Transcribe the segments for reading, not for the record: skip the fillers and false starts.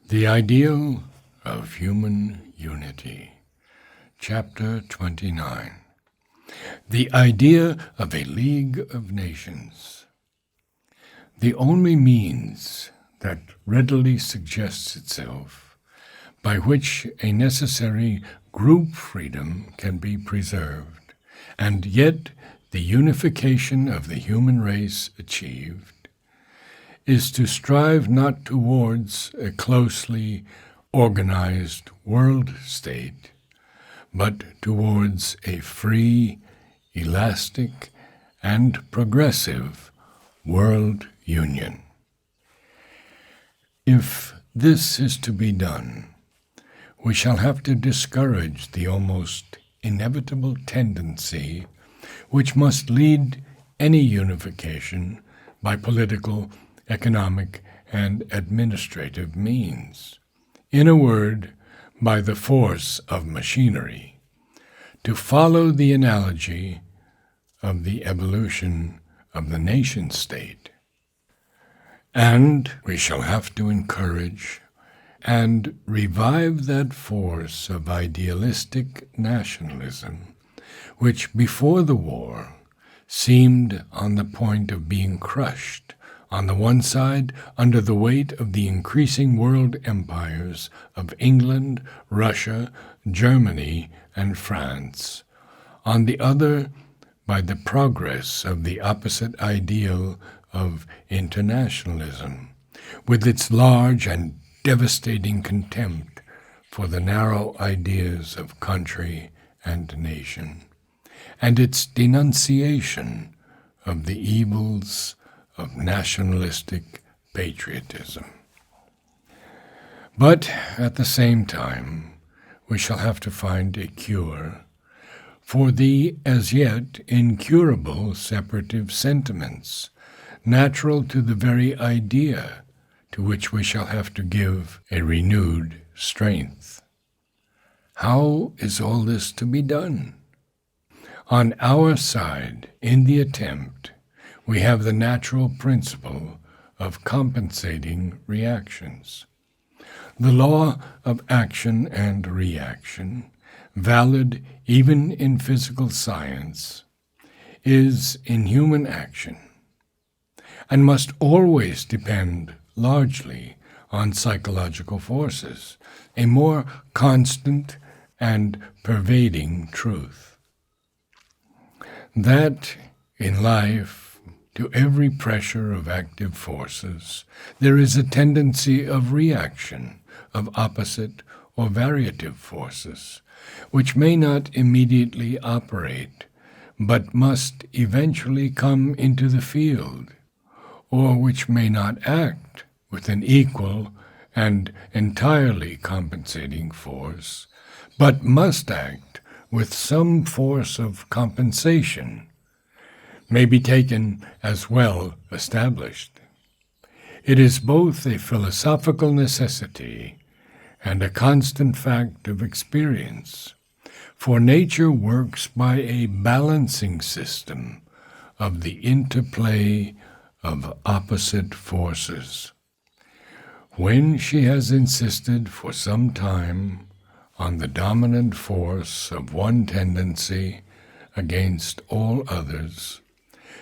The Ideal of Human Unity, Chapter 29. The Idea of a League of Nations. The only means that readily suggests itself by which a necessary group freedom can be preserved, and yet the unification of the human race achieved, is to strive not towards a closely organized world state, but towards a free, elastic, and progressive world union. If this is to be done, we shall have to discourage the almost inevitable tendency which must lead any unification by political, economic, and administrative means. In a word, by the force of machinery, to follow the analogy of the evolution of the nation-state. And we shall have to encourage and revive that force of idealistic nationalism, which before the war seemed on the point of being crushed, on the one side, under the weight of the increasing world empires of England, Russia, Germany, and France, on the other, by the progress of the opposite ideal of internationalism, with its large and devastating contempt for the narrow ideas of country and nation, and its denunciation of the evils of nationalistic patriotism. But at the same time, we shall have to find a cure for the as yet incurable separative sentiments, natural to the very idea, to which we shall have to give a renewed strength. How is all this to be done? On our side, in the attempt, we have the natural principle of compensating reactions. The law of action and reaction, valid even in physical science, is in human action, and must always depend largely on psychological forces, a more constant and pervading truth. That in life, to every pressure of active forces, there is a tendency of reaction, of opposite or variative forces, which may not immediately operate, but must eventually come into the field, or which may not act with an equal and entirely compensating force, but must act with some force of compensation, may be taken as well established. It is both a philosophical necessity and a constant fact of experience, for nature works by a balancing system of the interplay of opposite forces. When she has insisted for some time on the dominant force of one tendency against all others,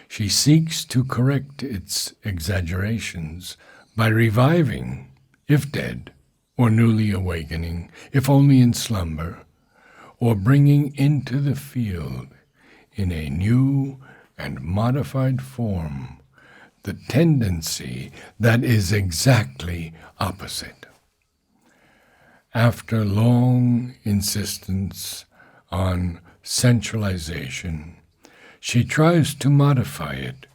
she seeks to correct its exaggerations by reviving, if dead, or newly awakening, if only in slumber, or bringing into the field, in a new and modified form, the tendency that is exactly opposite. After long insistence on centralization, she tries to modify it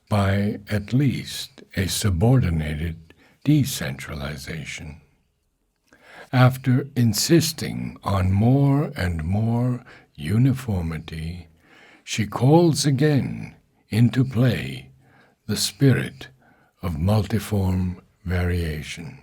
by at least a subordinated decentralization. After insisting on more and more uniformity, she calls again into play the spirit of multiform variation.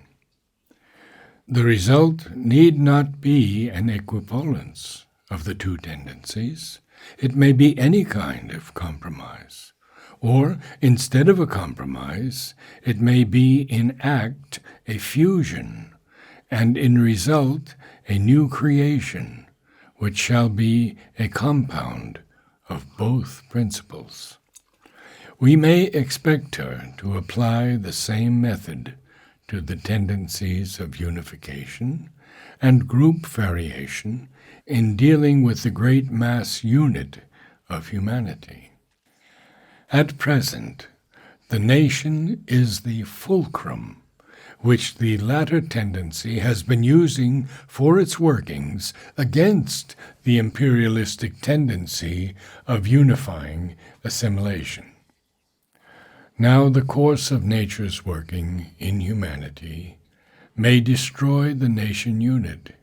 The result need not be an equivalence of the two tendencies. It may be any kind of compromise, or instead of a compromise, it may be in act a fusion and in result a new creation, which shall be a compound of both principles. We may expect her to apply the same method to the tendencies of unification and group variation in dealing with the great mass unit of humanity. At present, the nation is the fulcrum which the latter tendency has been using for its workings against the imperialistic tendency of unifying assimilation. Now the course of nature's working in humanity may destroy the nation unit,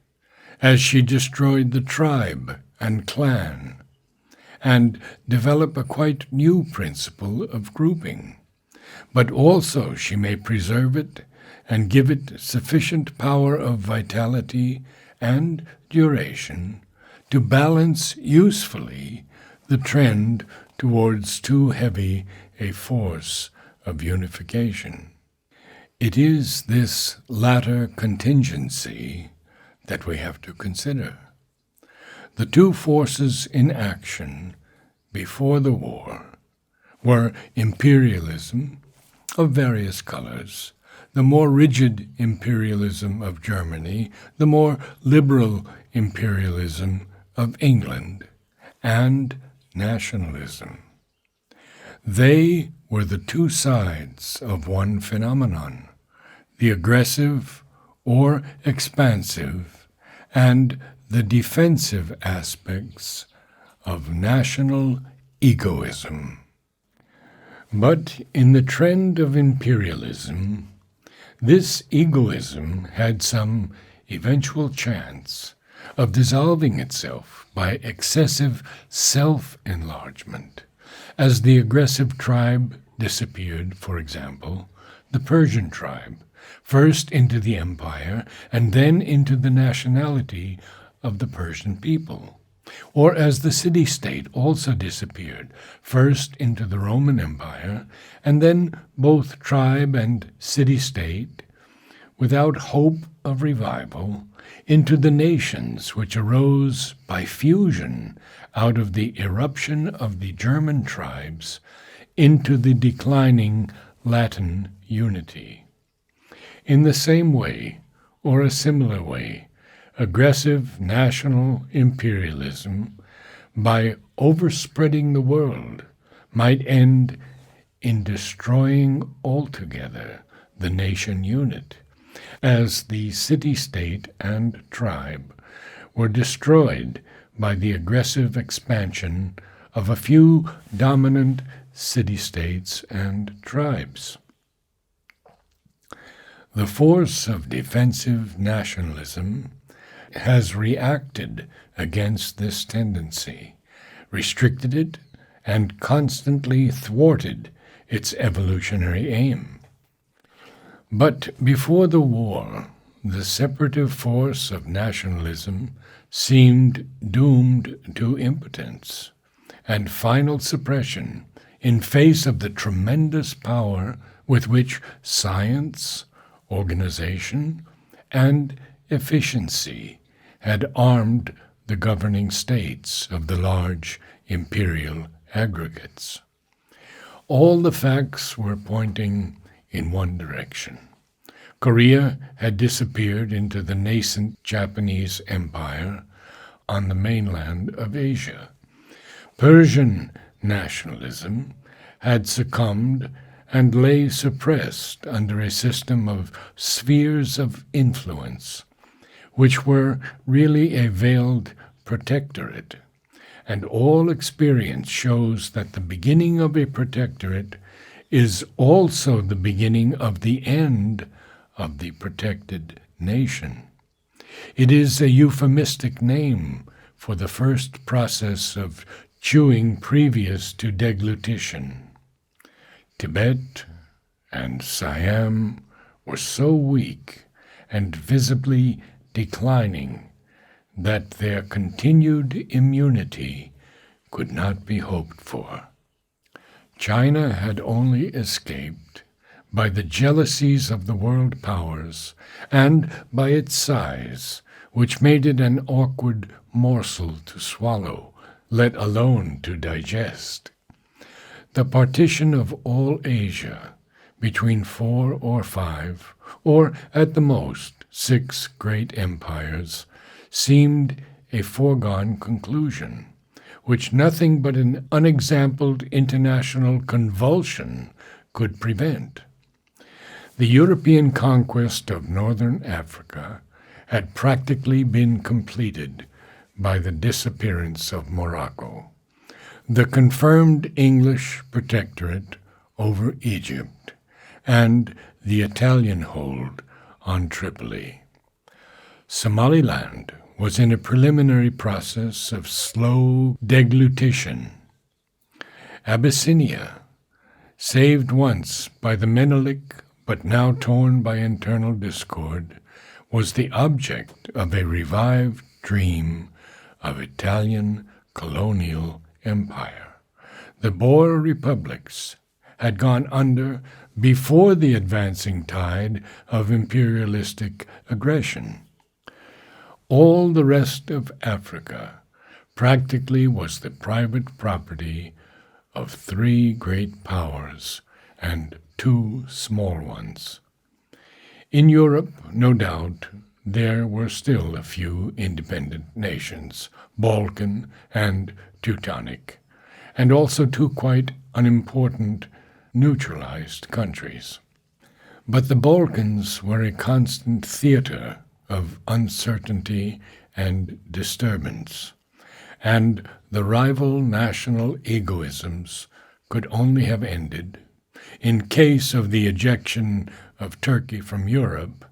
as she destroyed the tribe and clan, and develop a quite new principle of grouping. But also she may preserve it and give it sufficient power of vitality and duration to balance usefully the trend towards too heavy a force of unification. It is this latter contingency that we have to consider. The two forces in action before the war were imperialism of various colors, the more rigid imperialism of Germany, the more liberal imperialism of England, and nationalism. They were the two sides of one phenomenon, the aggressive or expansive and the defensive aspects of national egoism. But in the trend of imperialism, this egoism had some eventual chance of dissolving itself by excessive self-enlargement. As the aggressive tribe disappeared, for example, the Persian tribe, first into the empire and then into the nationality of the Persian people. Or as the city-state also disappeared, first into the Roman Empire, and then both tribe and city-state, without hope of revival, into the nations which arose by fusion out of the eruption of the German tribes into the declining Latin unity. In the same way, or a similar way, aggressive national imperialism, by overspreading the world, might end in destroying altogether the nation unit, as the city-state and tribe were destroyed by the aggressive expansion of a few dominant city-states and tribes. The force of defensive nationalism has reacted against this tendency, restricted it, and constantly thwarted its evolutionary aim. But before the war, the separative force of nationalism seemed doomed to impotence and final suppression in face of the tremendous power with which science, organization, and efficiency had armed the governing states of the large imperial aggregates. All the facts were pointing in one direction. Korea had disappeared into the nascent Japanese Empire on the mainland of Asia. Persian nationalism had succumbed and lay suppressed under a system of spheres of influence, which were really a veiled protectorate. And all experience shows that the beginning of a protectorate is also the beginning of the end of the protected nation. It is a euphemistic name for the first process of chewing previous to deglutition. Tibet and Siam were so weak and visibly declining that their continued immunity could not be hoped for. China had only escaped by the jealousies of the world powers and by its size, which made it an awkward morsel to swallow, let alone to digest. The partition of all Asia between 4 or 5, or at the most 6 great empires, seemed a foregone conclusion, which nothing but an unexampled international convulsion could prevent. The European conquest of northern Africa had practically been completed by the disappearance of Morocco, the confirmed English protectorate over Egypt, and the Italian hold on Tripoli. Somaliland was in a preliminary process of slow deglutition. Abyssinia, saved once by the Menelik but now torn by internal discord, was the object of a revived dream of Italian colonial empire. The Boer republics had gone under before the advancing tide of imperialistic aggression. All the rest of Africa practically was the private property of 3 great powers and 2 small ones. In Europe, no doubt, there were still a few independent nations, Balkan and Teutonic, and also 2 quite unimportant neutralized countries. But the Balkans were a constant theater of uncertainty and disturbance, and the rival national egoisms could only have ended, in case of the ejection of Turkey from Europe,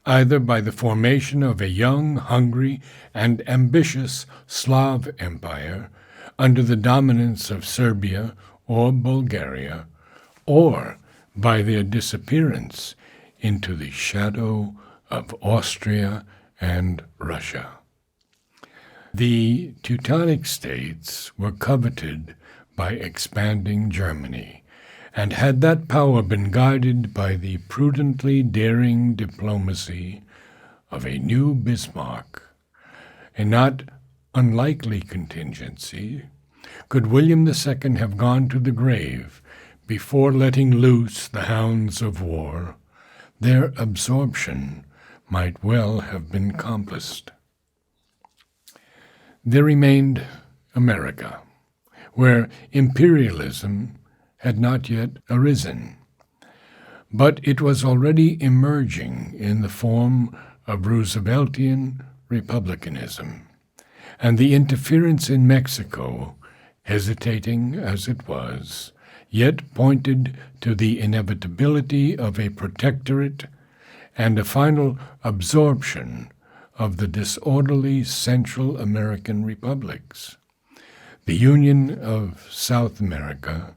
either by the formation of a young, hungry, and ambitious Slav empire under the dominance of Serbia or Bulgaria, or by their disappearance into the shadow of Austria and Russia. The Teutonic states were coveted by expanding Germany, and had that power been guided by the prudently daring diplomacy of a new Bismarck, a not unlikely contingency, could William II have gone to the grave before letting loose the hounds of war, their absorption might well have been accomplished. There remained America, where imperialism had not yet arisen, but it was already emerging in the form of Rooseveltian republicanism, and the interference in Mexico, hesitating as it was, yet pointed to the inevitability of a protectorate and a final absorption of the disorderly Central American republics. The Union of South America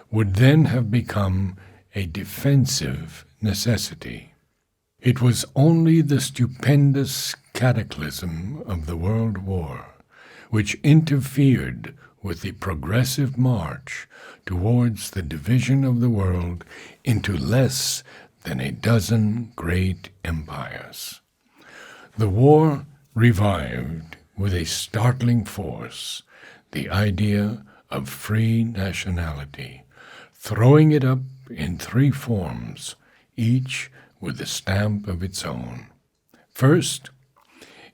would then have become a defensive necessity. It was only the stupendous cataclysm of the World War which interfered with the progressive march towards the division of the world into less than a dozen great empires. The war revived with a startling force the idea of free nationality, throwing it up in 3 forms, each with a stamp of its own. First,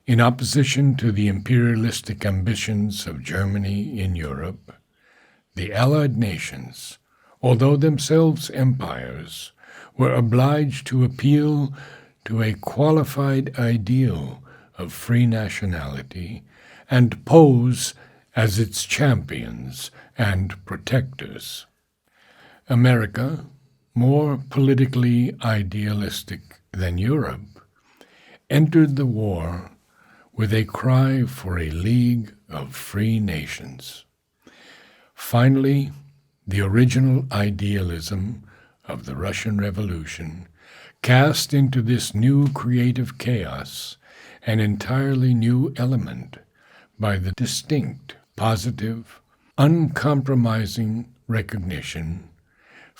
in opposition to the imperialistic ambitions of Germany in Europe, the Allied nations, although themselves empires, were obliged to appeal to a qualified ideal of free nationality and pose as its champions and protectors. America, more politically idealistic than Europe, entered the war with a cry for a league of free nations. Finally, the original idealism of the Russian Revolution cast into this new creative chaos an entirely new element by the distinct, positive, uncompromising recognition,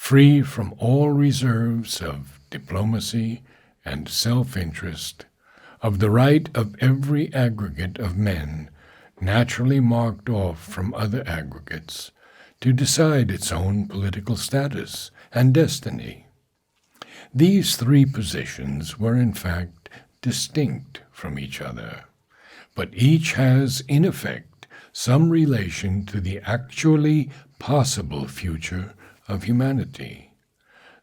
free from all reserves of diplomacy and self-interest, of the right of every aggregate of men naturally marked off from other aggregates to decide its own political status and destiny. These three positions were in fact distinct from each other, but each has in effect some relation to the actually possible future of humanity.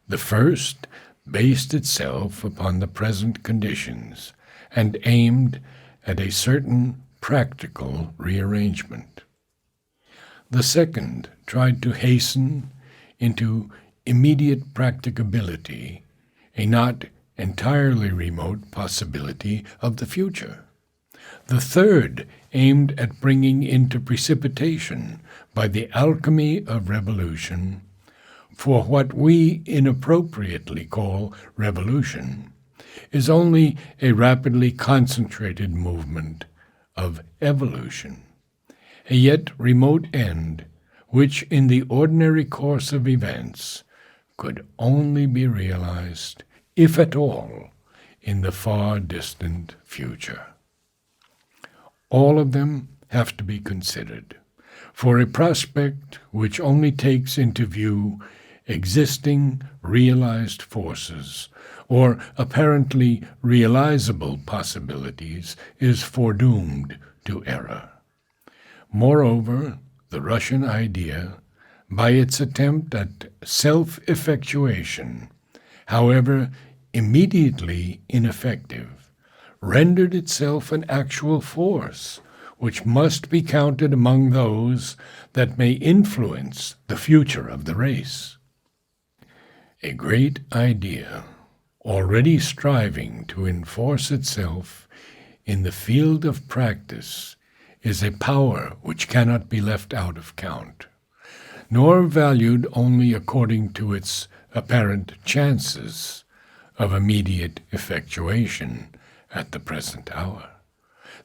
The first based itself upon the present conditions and aimed at a certain practical rearrangement. The second tried to hasten into immediate practicability a not entirely remote possibility of the future. The third aimed at bringing into precipitation, by the alchemy of revolution, for what we inappropriately call revolution is only a rapidly concentrated movement of evolution, a yet remote end which in the ordinary course of events could only be realized, if at all, in the far distant future. All of them have to be considered, for a prospect which only takes into view existing realized forces or apparently realizable possibilities is foredoomed to error. Moreover, the Russian idea, by its attempt at self-effectuation, however immediately ineffective, rendered itself an actual force which must be counted among those that may influence the future of the race. A great idea, already striving to enforce itself in the field of practice, is a power which cannot be left out of count, nor valued only according to its apparent chances of immediate effectuation at the present hour.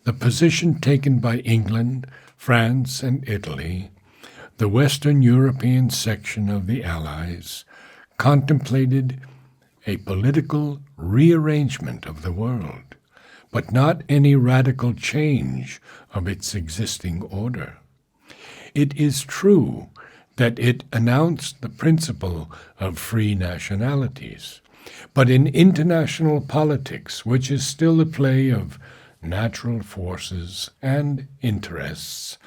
The position taken by England, France, and Italy, the Western European section of the Allies, contemplated a political rearrangement of the world, but not any radical change of its existing order. It is true that it announced the principle of free nationalities, but in international politics, which is still a play of natural forces and interests,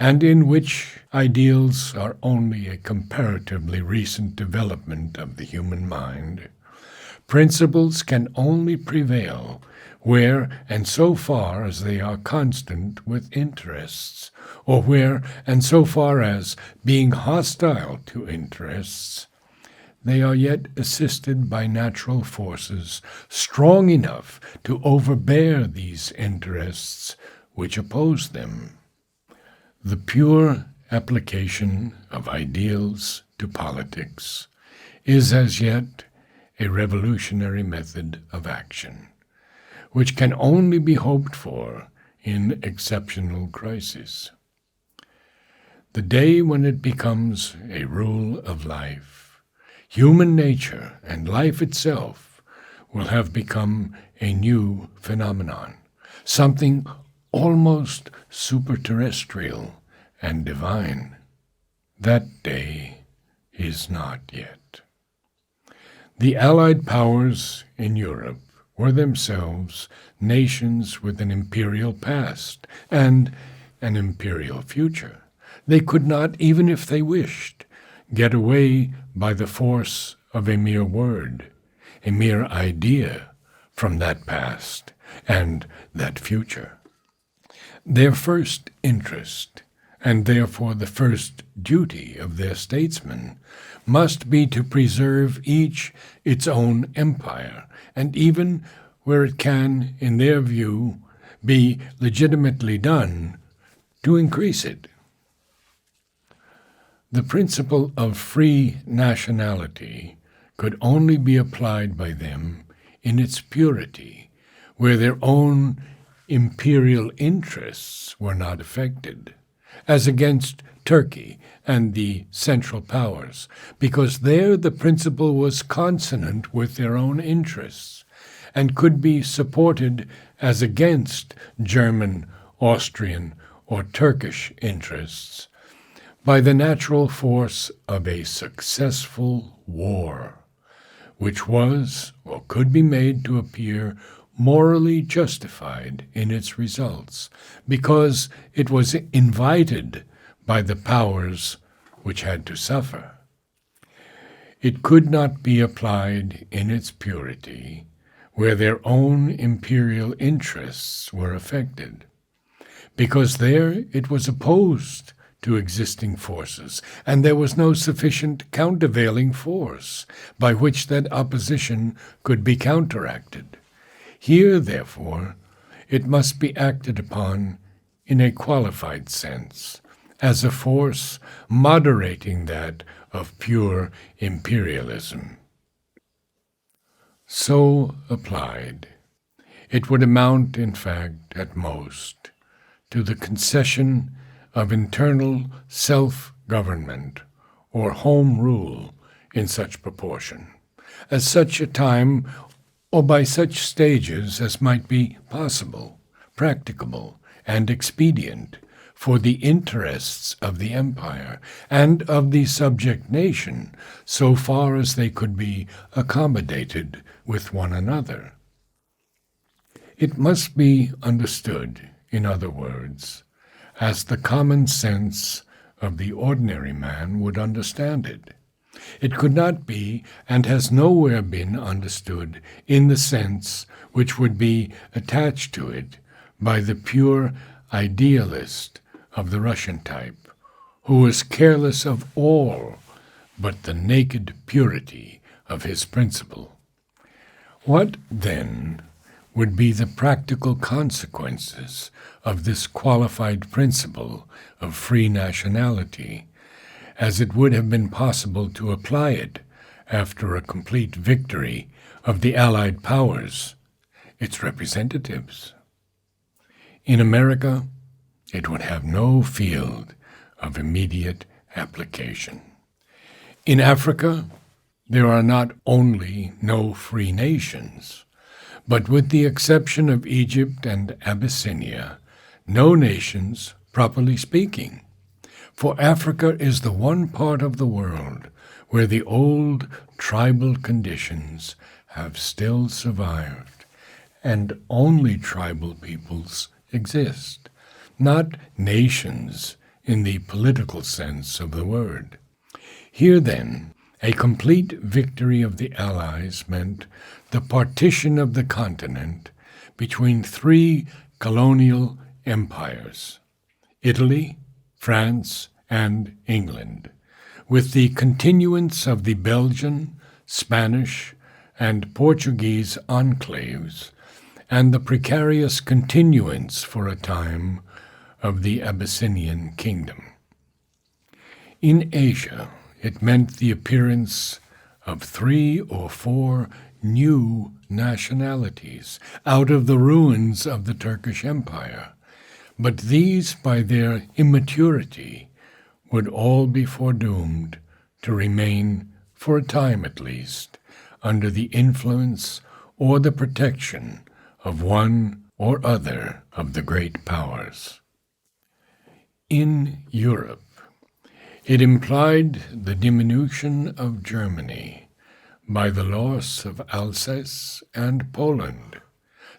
and in which ideals are only a comparatively recent development of the human mind, principles can only prevail where and so far as they are constant with interests, or where and so far as, being hostile to interests, they are yet assisted by natural forces strong enough to overbear these interests which oppose them. The pure application of ideals to politics is as yet a revolutionary method of action, which can only be hoped for in exceptional crises. The day when it becomes a rule of life, human nature and life itself will have become a new phenomenon, something almost superterrestrial and divine. That day is not yet. The Allied powers in Europe were themselves nations with an imperial past and an imperial future. They could not, even if they wished, get away by the force of a mere word, a mere idea from that past and that future. Their first interest, and therefore the first duty of their statesmen, must be to preserve each its own empire, and even where it can, in their view, be legitimately done, to increase it. The principle of free nationality could only be applied by them in its purity, where their own imperial interests were not affected, as against Turkey and the Central Powers, because there the principle was consonant with their own interests and could be supported as against German, Austrian, or Turkish interests by the natural force of a successful war, which was or could be made to appear morally justified in its results, because it was invited by the powers which had to suffer. It could not be applied in its purity where their own imperial interests were affected, because there it was opposed to existing forces, and there was no sufficient countervailing force by which that opposition could be counteracted. Here, therefore, it must be acted upon in a qualified sense, as a force moderating that of pure imperialism. So applied, it would amount, in fact, at most, to the concession of internal self-government or home rule in such proportion, at such a time or by such stages as might be possible, practicable, and expedient for the interests of the empire and of the subject nation, so far as they could be accommodated with one another. It must be understood, in other words, as the common sense of the ordinary man would understand it. It could not be, and has nowhere been understood in the sense which would be attached to it by the pure idealist of the Russian type, who was careless of all but the naked purity of his principle. What, then, would be the practical consequences of this qualified principle of free nationality, as it would have been possible to apply it after a complete victory of the Allied powers, its representatives? In America, it would have no field of immediate application. In Africa, there are not only no free nations, but with the exception of Egypt and Abyssinia, no nations, properly speaking. For Africa is the one part of the world where the old tribal conditions have still survived, and only tribal peoples exist, not nations in the political sense of the word. Here, then, a complete victory of the Allies meant the partition of the continent between three colonial empires, Italy, France, and England, with the continuance of the Belgian, Spanish, and Portuguese enclaves, and the precarious continuance for a time of the Abyssinian kingdom. In Asia, it meant the appearance of 3 or 4 new nationalities out of the ruins of the Turkish Empire, but these, by their immaturity, would all be foredoomed to remain, for a time at least, under the influence or the protection of one or other of the great powers. In Europe, it implied the diminution of Germany by the loss of Alsace and Poland,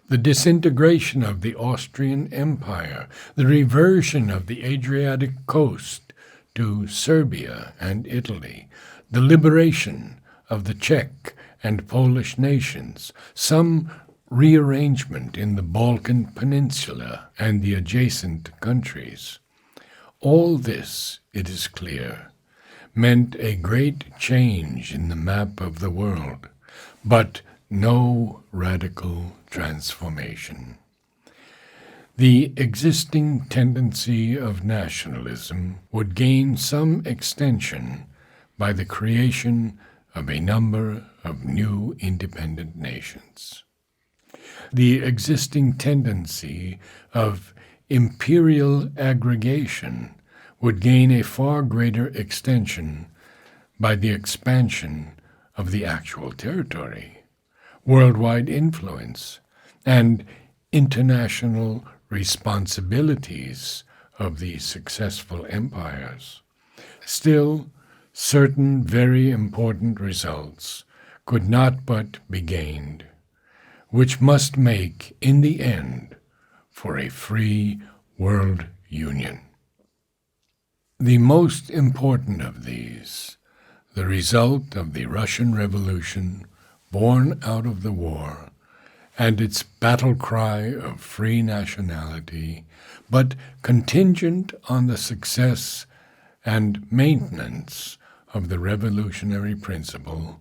the disintegration of the Austrian Empire, the reversion of the Adriatic coast to Serbia and Italy, the liberation of the Czech and Polish nations, some rearrangement in the Balkan Peninsula and the adjacent countries. All this, it is clear, meant a great change in the map of the world, but no radical transformation. The existing tendency of nationalism would gain some extension by the creation of a number of new independent nations. The existing tendency of imperial aggregation would gain a far greater extension by the expansion of the actual territory, worldwide influence, and international responsibilities of the successful empires. Still, certain very important results could not but be gained, which must make, in the end, for a free world union. The most important of these, the result of the Russian Revolution born out of the war, and its battle cry of free nationality, but contingent on the success and maintenance of the revolutionary principle,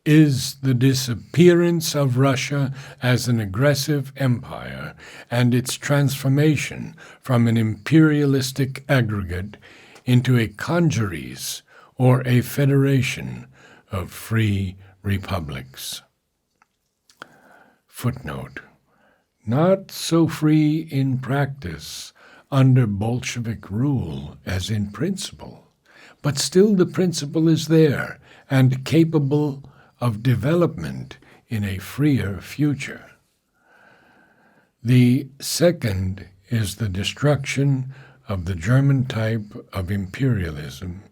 is the disappearance of Russia as an aggressive empire and its transformation from an imperialistic aggregate into a congeries or a federation of free republics. Footnote: not so free in practice under Bolshevik rule as in principle, but still the principle is there and capable of development in a freer future. The second is the destruction of the German type of imperialism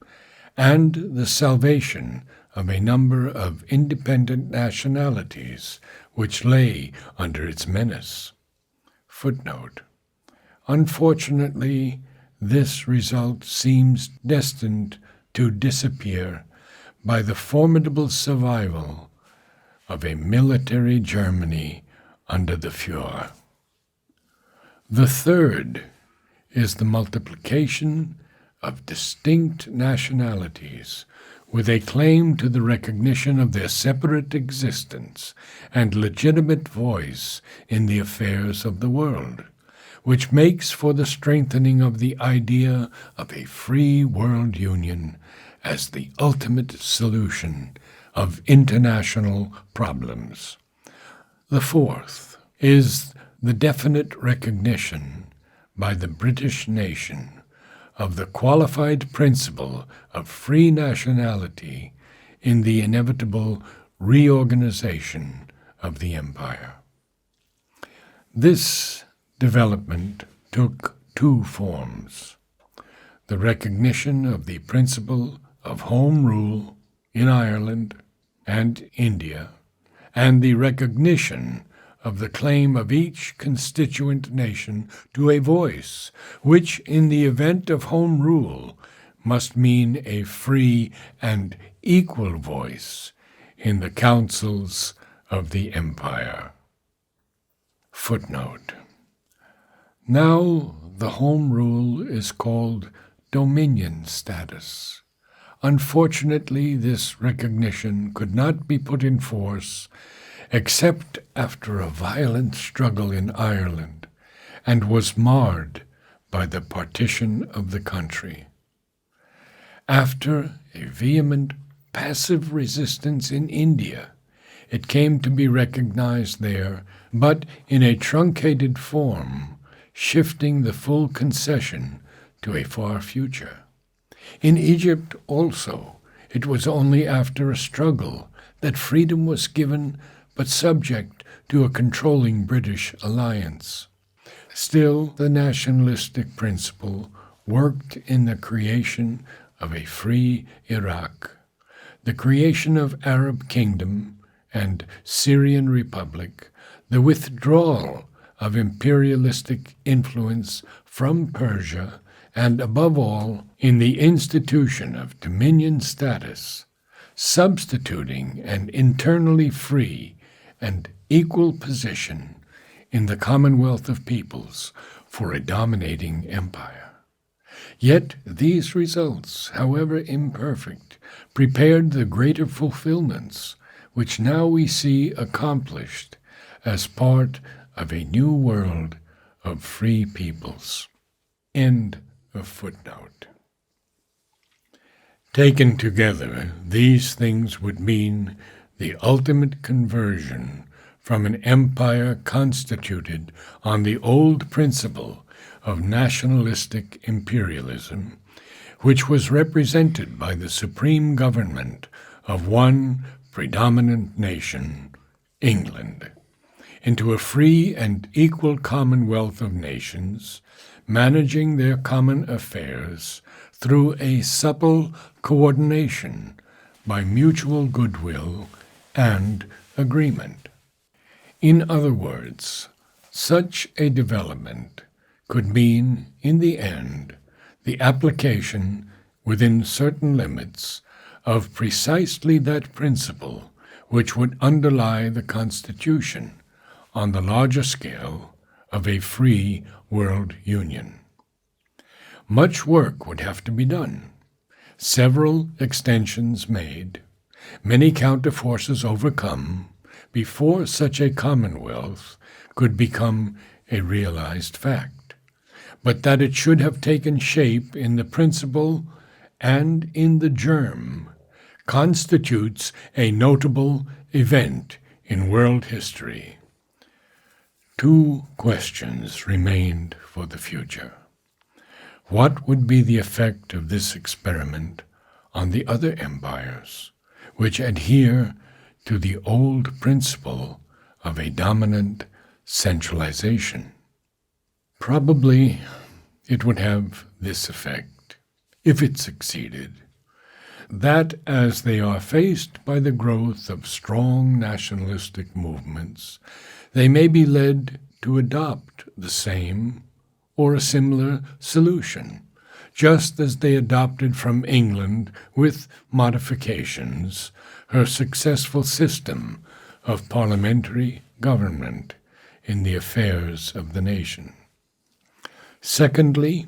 and the salvation of a number of independent nationalities which lay under its menace. Footnote: unfortunately, this result seems destined to disappear by the formidable survival of a military Germany under the Führer. The third is the multiplication of distinct nationalities with a claim to the recognition of their separate existence and legitimate voice in the affairs of the world, which makes for the strengthening of the idea of a free world union as the ultimate solution of international problems. The fourth is the definite recognition by the British nation of the qualified principle of free nationality in the inevitable reorganization of the empire. This development took two forms: the recognition of the principle of home rule in Ireland and India, and the recognition of the claim of each constituent nation to a voice, which, in the event of home rule, must mean a free and equal voice in the councils of the empire. Footnote: now the home rule is called dominion status. Unfortunately, this recognition could not be put in force except after a violent struggle in Ireland, and was marred by the partition of the country. After a vehement, passive resistance in India, it came to be recognized there, but in a truncated form, shifting the full concession to a far future. In Egypt also, it was only after a struggle that freedom was given, but subject to a controlling British alliance. Still, the nationalistic principle worked in the creation of a free Iraq, the creation of Arab Kingdom and Syrian Republic, the withdrawal of imperialistic influence from Persia, and above all, in the institution of dominion status, substituting an internally free and equal position in the Commonwealth of Peoples for a dominating empire. Yet these results, however imperfect, prepared the greater fulfillments, which now we see accomplished as part of a new world of free peoples. End of footnote. Taken together, these things would mean the ultimate conversion from an empire constituted on the old principle of nationalistic imperialism, which was represented by the supreme government of one predominant nation, England, into a free and equal commonwealth of nations, managing their common affairs through a supple coordination by mutual goodwill and agreement. In other words, such a development could mean, in the end, the application, within certain limits, of precisely that principle which would underlie the Constitution on the larger scale of a free world union. Much work would have to be done, several extensions made, many counterforces overcome, before such a commonwealth could become a realized fact, but that it should have taken shape in the principle and in the germ constitutes a notable event in world history. Two questions remained for the future. What would be the effect of this experiment on the other empires, which adhere to the old principle of a dominant centralization? Probably it would have this effect, if it succeeded, that as they are faced by the growth of strong nationalistic movements, they may be led to adopt the same or a similar solution, just as they adopted from England, with modifications, her successful system of parliamentary government in the affairs of the nation. Secondly,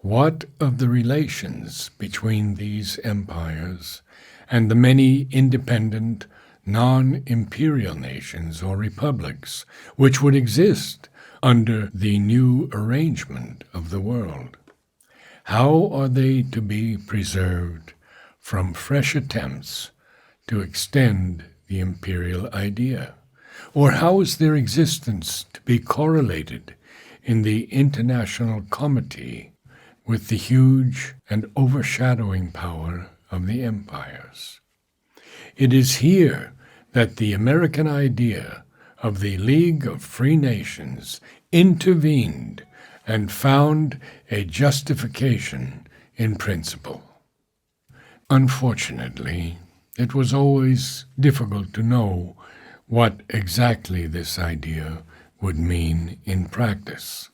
what of the relations between these empires and the many independent, non-imperial nations or republics which would exist under the new arrangement of the world? How are they to be preserved from fresh attempts to extend the imperial idea? Or how is their existence to be correlated in the international comity with the huge and overshadowing power of the empires? It is here that the American idea of the League of Free Nations intervened and found a justification in principle. Unfortunately, it was always difficult to know what exactly this idea would mean in practice.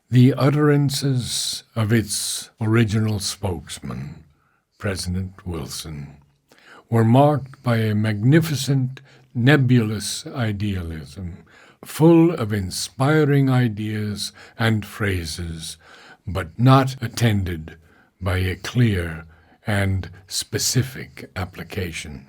The utterances of its original spokesman, President Wilson, were marked by a magnificent, nebulous idealism, full of inspiring ideas and phrases, but not attended by a clear and specific application.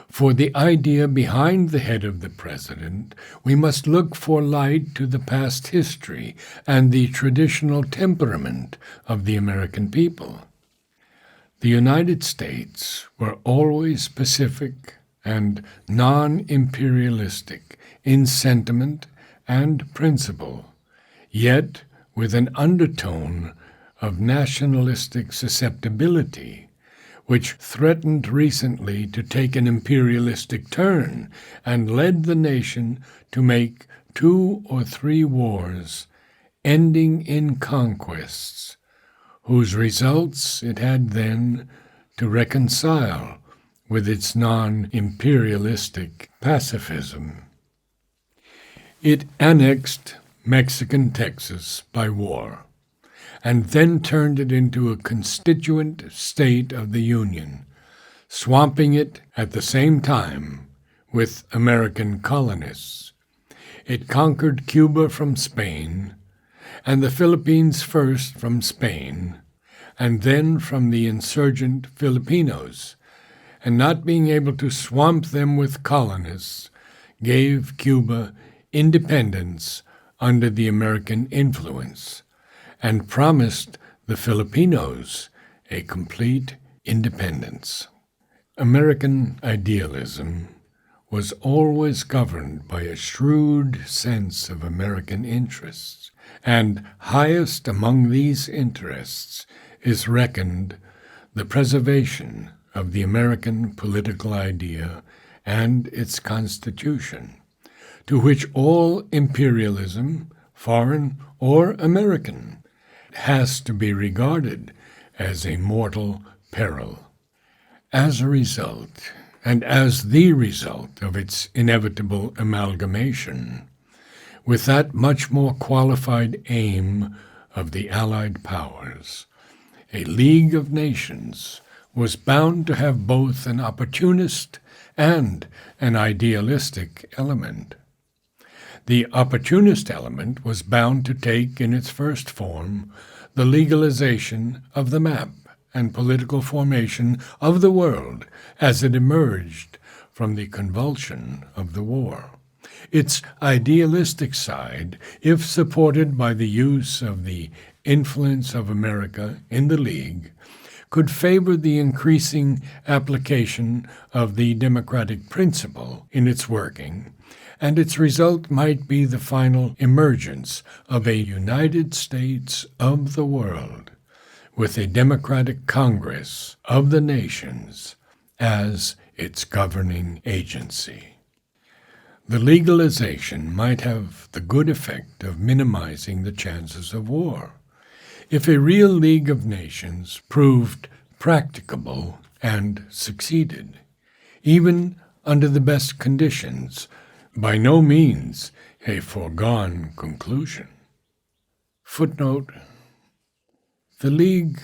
For the idea behind the head of the president, we must look for light to the past history and the traditional temperament of the American people. The United States were always pacific and non-imperialistic in sentiment and principle, yet with an undertone of nationalistic susceptibility, which threatened recently to take an imperialistic turn and led the nation to make 2 or 3 wars, ending in conquests, whose results it had then to reconcile with its non-imperialistic pacifism. It annexed Mexican Texas by war, and then turned it into a constituent state of the Union, swamping it at the same time with American colonists. It conquered Cuba from Spain, and the Philippines first from Spain, and then from the insurgent Filipinos, and not being able to swamp them with colonists, gave Cuba independence under the American influence, and promised the Filipinos a complete independence. American idealism was always governed by a shrewd sense of American interests, and highest among these interests is reckoned the preservation of the American political idea and its Constitution, to which all imperialism, foreign or American, has to be regarded as a mortal peril. As a result, and as the result of its inevitable amalgamation, with that much more qualified aim of the Allied powers, a League of Nations was bound to have both an opportunist and an idealistic element. The opportunist element was bound to take in its first form the legalization of the map and political formation of the world as it emerged from the convulsion of the war. Its idealistic side, if supported by the use of the influence of America in the League, could favor the increasing application of the democratic principle in its working, and its result might be the final emergence of a United States of the world, with a democratic Congress of the nations as its governing agency. The legalization might have the good effect of minimizing the chances of war. If a real League of Nations proved practicable and succeeded, even under the best conditions, by no means a foregone conclusion. Footnote: the League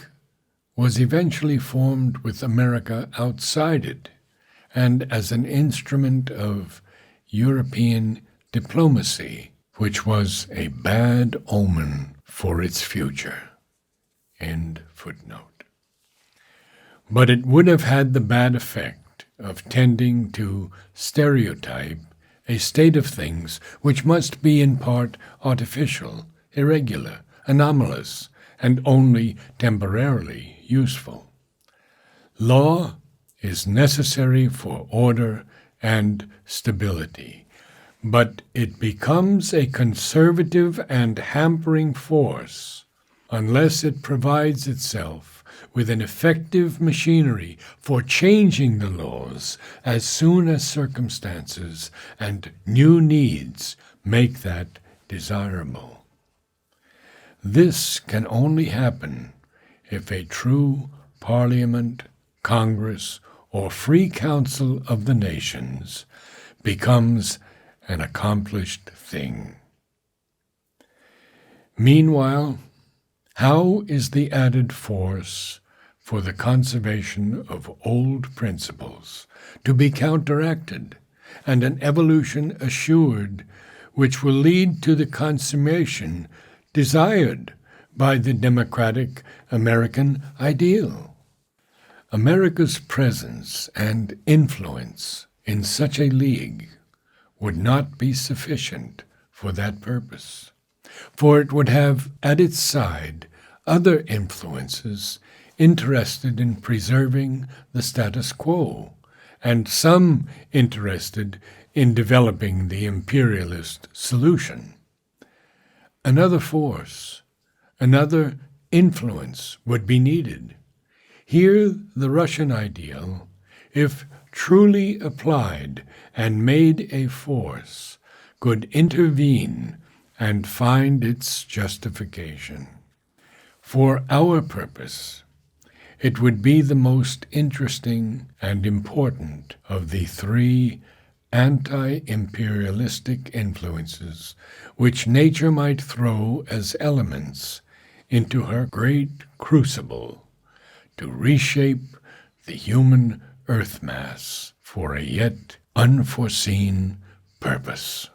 was eventually formed with America outside it and as an instrument of European diplomacy, which was a bad omen for its future. End footnote. But it would have had the bad effect of tending to stereotype a state of things which must be in part artificial, irregular, anomalous, and only temporarily useful. Law is necessary for order and stability, but it becomes a conservative and hampering force unless it provides itself with an effective machinery for changing the laws as soon as circumstances and new needs make that desirable. This can only happen if a true Parliament, Congress, or Free Council of the Nations becomes an accomplished thing. Meanwhile, how is the added force for the conservation of old principles to be counteracted, and an evolution assured which will lead to the consummation desired by the democratic American ideal? America's presence and influence in such a league would not be sufficient for that purpose, for it would have at its side other influences interested in preserving the status quo, and some interested in developing the imperialist solution. Another force, another influence would be needed. Here the Russian ideal, if truly applied and made a force, could intervene and find its justification. For our purpose, it would be the most interesting and important of the three anti-imperialistic influences which nature might throw as elements into her great crucible to reshape the human earth mass for a yet unforeseen purpose.